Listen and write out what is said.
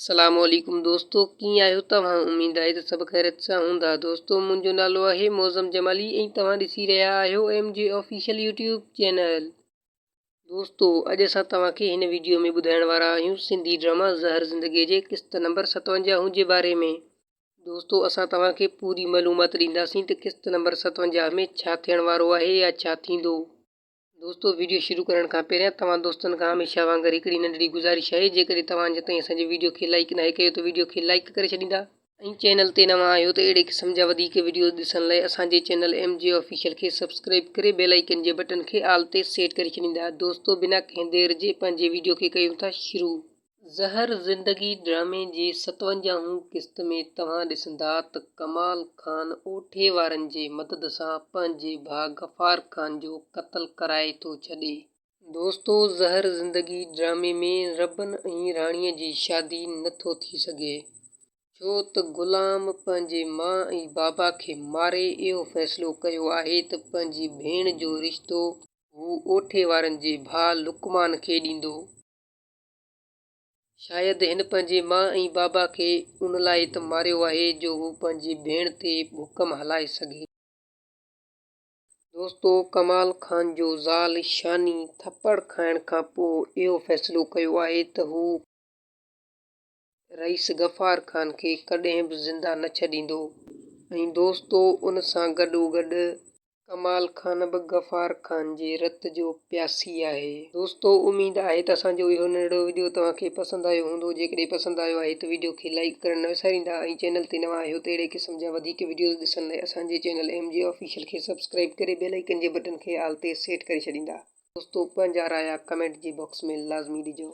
अस्सलामुअलैकुम दोस्तों, कीअं आहियो तव्हां? उम्मीद आहे त सभु ख़ैरियत सां हूंदा। दोस्तों, मुंहिंजो नालो आहे मौज़म जमाली ऐं तव्हां ॾिसी रहिया आहियो MJ ऑफिशियल यूट्यूब चैनल। दोस्तों, अॼु असां तव्हांखे हिन वीडियो में ॿुधाइण वारा आहियूं सिंधी ड्रामा ज़हर ज़िंदगीअ जे क़िस्त नंबर 57 जे बारे में। दोस्तों, असां तव्हांखे पूरी मालूमात ॾींदासीं त क़िस्त नंबर 57 में छा थियण वारो आहे या छा थींदो। दोस्तों, वीडियो शुरू करण खां पहिरियां तव्हां दोस्तनि खां हमेशह वांगुरु हिकिड़ी नंढड़ी गुज़ारिश आहे, जेकॾहिं तव्हां अञा ताईं असांजे वीडियो खे लाइक न कयो त वीडियो खे लाइक करे छॾींदा ऐं चैनल ते नवां आहियो त अहिड़े क़िस्म जा वधीक वीडियो ॾिसण लाइ असांजे चैनल MJ ऑफिशियल खे सब्सक्राइब करे बेल आइकन जे बटन खे ऑल ते सेट करे छॾींदा। दोस्तों, बिना कंहिं देर जे पंहिंजे वीडियो खे कयूं था शुरू। ज़हर ज़िंदगी ड्रामे जे 57 क़िस्त में तव्हां ॾिसंदा त कमाल ख़ान ओठे वारनि जे मदद सां पंहिंजे भाउ गफ़ार ख़ान जो क़त्ल कराए थो छॾे। दोस्तों, ज़हर ज़िंदगी ड्रामे में रबन ऐं राणीअ जी शादी नथो थी सघे, छो त ग़ुलाम पंहिंजे माउ ऐं बाबा खे मारे इहो फ़ैसिलो कयो आहे त पंहिंजी भेण जो रिश्तो हू ओठे वारनि जे भाउ लुकमान खे ॾींदो। शायदि हिन पंहिंजे माउ ऐं बाबा खे उन लाइ त मारियो आहे जो हू पंहिंजी भेण ते हुकम हलाए सघे। दोस्तों, कमाल ख़ान जो ज़ाल शानी थप्पड़ खाइण खां पोइ इहो फ़ैसिलो कयो आहे त हू रईस गफ़ार ख़ान खे कॾहिं बि ज़िंदा न छॾींदो ऐं दोस्तों, उन सां गॾोगॾु कमाल ख़ान बि गफ़ार ख़ान जे रत जो प्यासी आहे। दोस्तों, उमेद आहे त असांजो इहो नंढिड़ो वीडियो तव्हांखे पसंदि आयो हूंदो। जेकॾहिं पसंदि आयो आहे त वीडियो खे लाइक करणु न विसारींदा ऐं चैनल ते नवां आहियो त अहिड़े क़िस्म जा वधीक वीडियोज़ ॾिसण लाइ असांजे चैनल MJ ऑफिशियल खे सब्सक्राइब करे बेल आइकन जे बटन खे ऑल ते सेट करे छॾींदा। दोस्तों, पंहिंजा राया कमेंट जे बॉक्स में लाज़मी ॾिजो।